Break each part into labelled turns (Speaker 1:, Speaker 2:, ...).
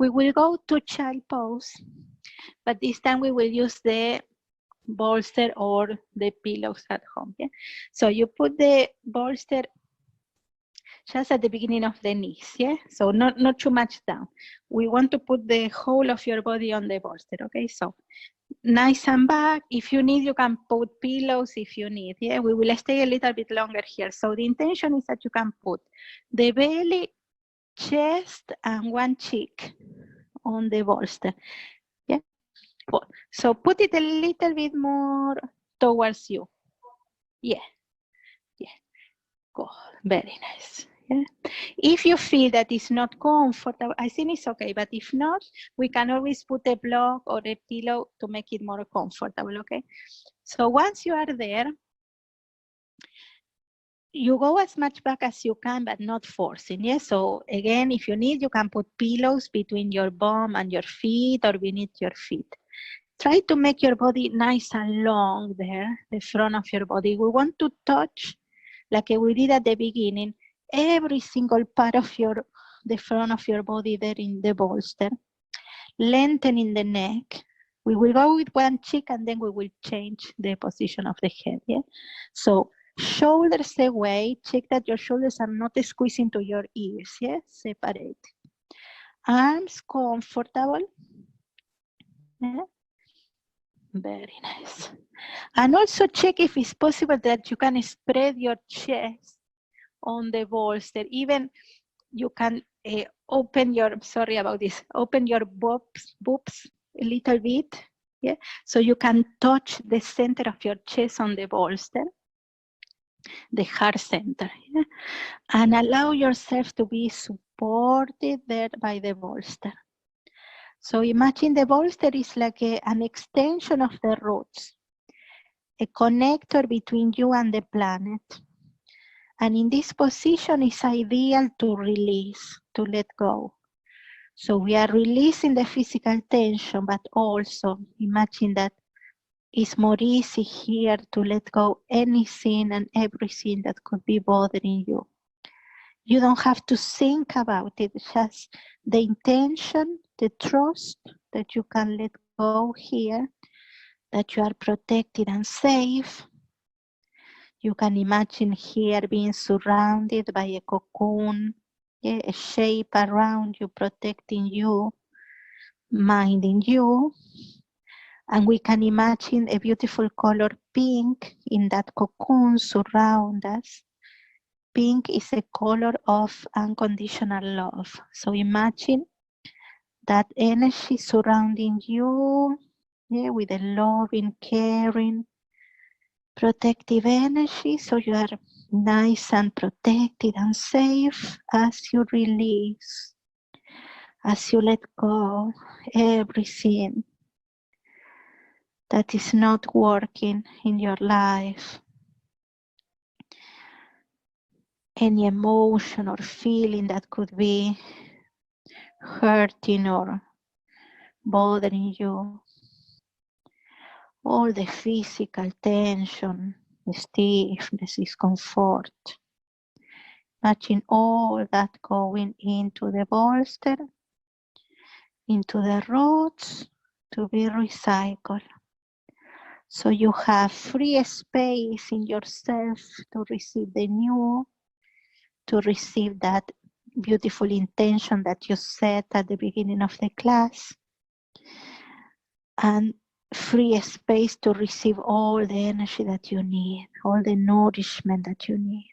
Speaker 1: We will go to child pose, but this time we will use the bolster or the pillows at home. Yeah? So you put the bolster just at the beginning of the knees, yeah? So not too much down. We want to put the whole of your body on the bolster, okay? So nice and back. If you need, you can put pillows if you need, yeah? We will stay a little bit longer here. So the intention is that you can put the belly, chest, and one cheek on the bolster, yeah? So put it a little bit more towards you. Yeah, yeah, good, very nice. Yeah. If you feel that it's not comfortable, I think it's okay, but if not, we can always put a block or a pillow to make it more comfortable, okay? So once you are there, you go as much back as you can, but not forcing, yes? So again, if you need, you can put pillows between your bum and your feet or beneath your feet. Try to make your body nice and long there, the front of your body. We want to touch, like we did at the beginning, every single part of the front of your body there in the bolster. Lengthening the neck. We will go with one cheek and then we will change the position of the head, yeah? So shoulders away, check that your shoulders are not squeezing to your ears, yeah? Separate. Arms comfortable, yeah? Very nice. And also check if it's possible that you can spread your chest on the bolster. Even you can open your, sorry about this, open your boobs a little bit, yeah? So you can touch the center of your chest on the bolster, the heart center, yeah? And allow yourself to be supported there by the bolster. So imagine the bolster is like an extension of the roots, a connector between you and the planet. And in this position, it's ideal to release, to let go. So we are releasing the physical tension, but also imagine that it's more easy here to let go anything and everything that could be bothering you. You don't have to think about it, just the intention, the trust that you can let go here, that you are protected and safe. You can imagine here being surrounded by a cocoon, yeah, a shape around you, protecting you, minding you. And we can imagine a beautiful color pink in that cocoon surround us. Pink is a color of unconditional love. So imagine that energy surrounding you, yeah, with a loving, caring, protective energy. So you are nice and protected and safe as you release, as you let go everything that is not working in your life. Any emotion or feeling that could be hurting or bothering you. All the physical tension, the stiffness, discomfort. Imagine all that going into the bolster, into the roots to be recycled. So you have free space in yourself to receive the new, to receive that beautiful intention that you set at the beginning of the class, and free space to receive all the energy that you need, all the nourishment that you need.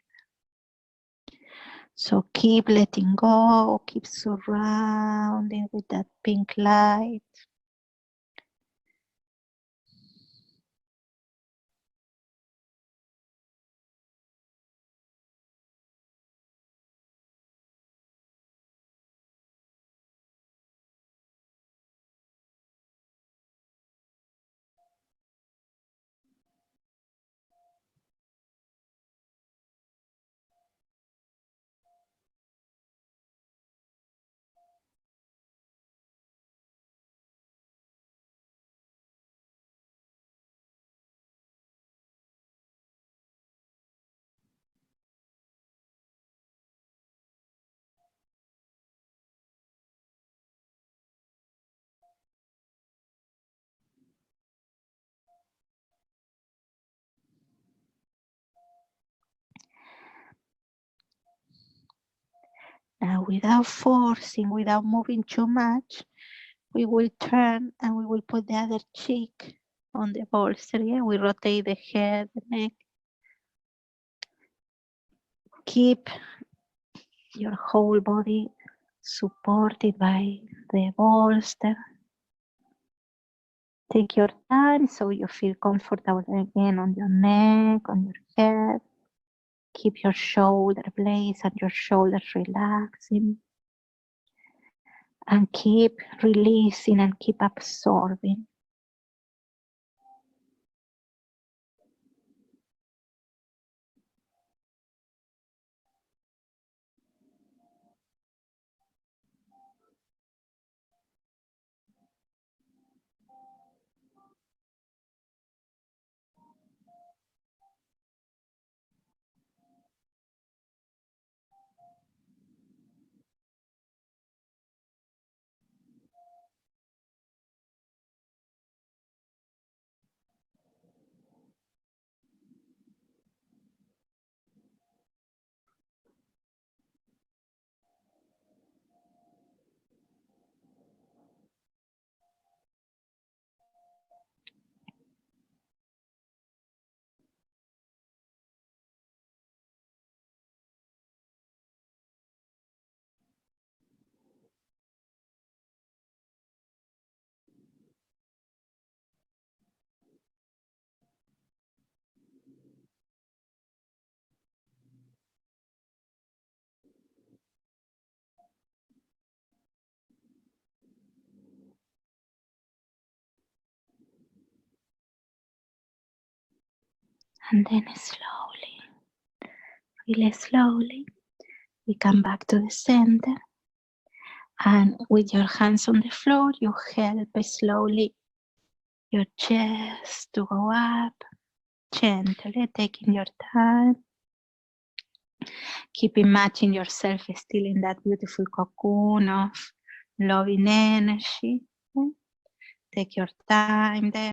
Speaker 1: So keep letting go, keep surrounding with that pink light. Now, without forcing, without moving too much, we will turn and we will put the other cheek on the bolster. Yeah? We rotate the head, the neck. Keep your whole body supported by the bolster. Take your time so you feel comfortable again on your neck, on your head. Keep your shoulder blades and your shoulders relaxing. And keep releasing and keep absorbing. And then slowly, really slowly, we come back to the center. And with your hands on the floor, you help slowly your chest to go up, gently, taking your time. Keep imagining yourself still in that beautiful cocoon of loving energy. Take your time there.